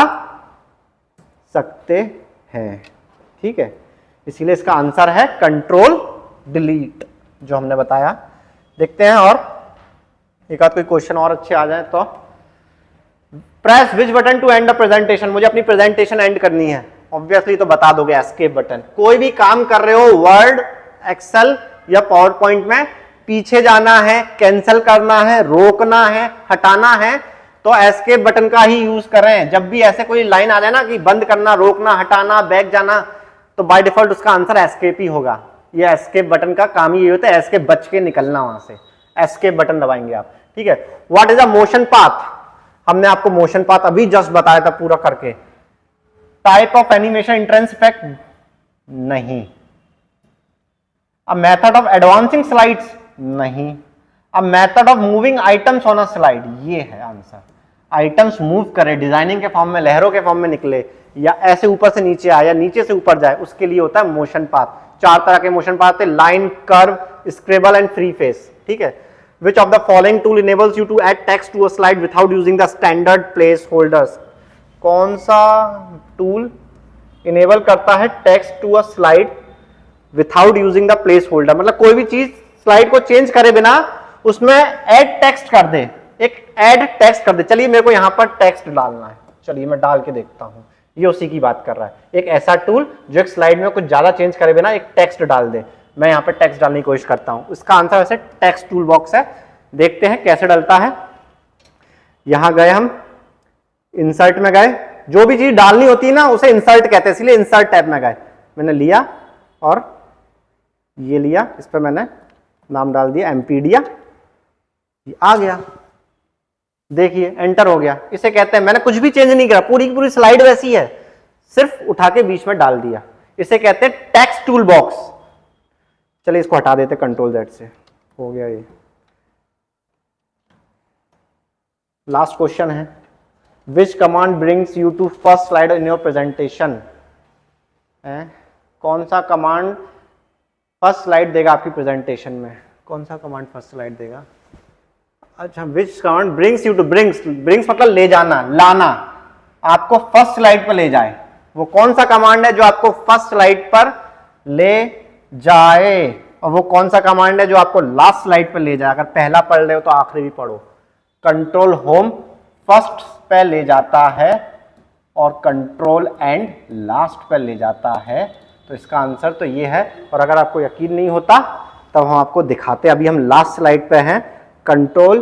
सकते हैं, ठीक है। इसीलिए इसका आंसर है कंट्रोल डिलीट, जो हमने बताया। देखते हैं और एक आध कोई क्वेश्चन और अच्छे आ जाए तो। Press which button to end the presentation. मुझे अपनी प्रेजेंटेशन एंड करनी है, ऑब्वियसली तो बता दोगे एस्केप बटन। कोई भी काम कर रहे हो वर्ड, एक्सेल या पावर पॉइंट में, पीछे जाना है, कैंसिल करना है, रोकना है, हटाना है, तो एस्केप बटन का ही यूज करें। जब भी ऐसे कोई लाइन आ जाए ना कि बंद करना, रोकना, हटाना, बैक जाना, तो बाय डिफॉल्ट उसका आंसर एस्केप ही होगा। ये एस्केप बटन का काम ही होता है, एस्केप बच के निकलना वहां से, एस्केप बटन दबाएंगे आप, ठीक है। What is a motion path. हमने आपको मोशन पाथ अभी जस्ट बताया था पूरा करके। Type of animation, entrance effect नहीं। A method of advancing slides नहीं। A method of moving items on a slide, ये है आंसर। आइटम्स मूव करे, डिजाइनिंग के फॉर्म में, लहरों के फॉर्म में निकले, या ऐसे ऊपर से नीचे आए या नीचे से ऊपर जाए, उसके लिए होता है मोशन पाथ। 4 तरह के मोशन पाथ है, line, curve, scribble and free face, ठीक है। Which of the following tool enables you to add text to a slide without using the standard placeholders? कौन सा टूल इनेबल करता है text to a slide without using the placeholder. मतलब कोई भी चीज स्लाइड को चेंज करे बिना उसमें ऐड टेक्स्ट कर दे, एक ऐड टेक्स्ट कर दे। चलिए मेरे को यहां पर टेक्स्ट डालना है, चलिए मैं डाल के देखता हूं। ये उसी की बात कर रहा है, एक ऐसा टूल जो एक स्लाइड में कुछ ज्यादा चेंज करे बिना एक टेक्स्ट डाल दे। मैं यहां पर टेक्स्ट डालने की कोशिश करता हूं। इसका आंसर वैसे टेक्स्ट टूल बॉक्स है। देखते हैं कैसे डलता है। यहां गए हम, इंसर्ट में गए, जो भी चीज डालनी होती है ना उसे इंसर्ट कहते हैं, इसलिए इंसर्ट टैब में गए, मैंने लिया और ये लिया, इस पर मैंने नाम डाल दिया एमपीडिया, ये आ गया, देखिए एंटर हो गया। इसे कहते हैं, मैंने कुछ भी चेंज नहीं करा, पूरी की पूरी स्लाइड वैसी है, सिर्फ उठा के बीच में डाल दिया। इसे कहते हैं टेक्स्ट टूल बॉक्स। चलिए इसको हटा देते कंट्रोल Z से, हो गया ये। लास्ट क्वेश्चन है, which command brings you to first slide in your presentation. कौन सा कमांड फर्स्ट स्लाइड देगा आपकी प्रेजेंटेशन में, कौन सा कमांड फर्स्ट स्लाइड देगा। अच्छा, which command brings you to, brings मतलब ले जाना, लाना, आपको फर्स्ट स्लाइड पर ले जाए। वो कौन सा कमांड है जो आपको फर्स्ट स्लाइड पर ले जाए, और वो कौन सा कमांड है जो आपको लास्ट स्लाइड पर ले जाए। अगर पहला पढ़ रहे हो तो आखिरी भी पढ़ो। कंट्रोल होम फर्स्ट पे ले जाता है और कंट्रोल एंड लास्ट पर ले जाता है। तो इसका आंसर तो ये है। और अगर आपको यकीन नहीं होता तब हम आपको दिखाते हैं। अभी हम लास्ट स्लाइड पे हैं, कंट्रोल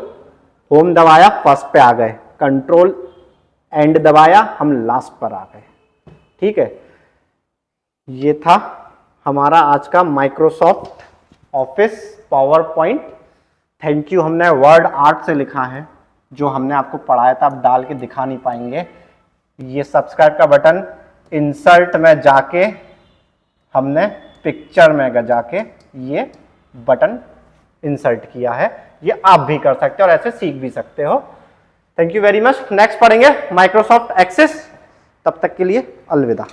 होम दबाया फर्स्ट पे आ गए, कंट्रोल एंड दबाया हम लास्ट पर आ गए। ठीक है, ये था हमारा आज का Microsoft office power point. Thank you. हमने वर्ड आर्ट से लिखा है, जो हमने आपको पढ़ाया था, आप डाल के दिखा नहीं पाएंगे। ये सब्सक्राइब का बटन इंसर्ट में जाके हमने पिक्चर में जाके ये बटन इंसर्ट किया है। ये आप भी कर सकते हो और ऐसे सीख भी सकते हो। Thank you very much. Next पढ़ेंगे माइक्रोसॉफ्ट एक्सेस। तब तक के लिए अलविदा।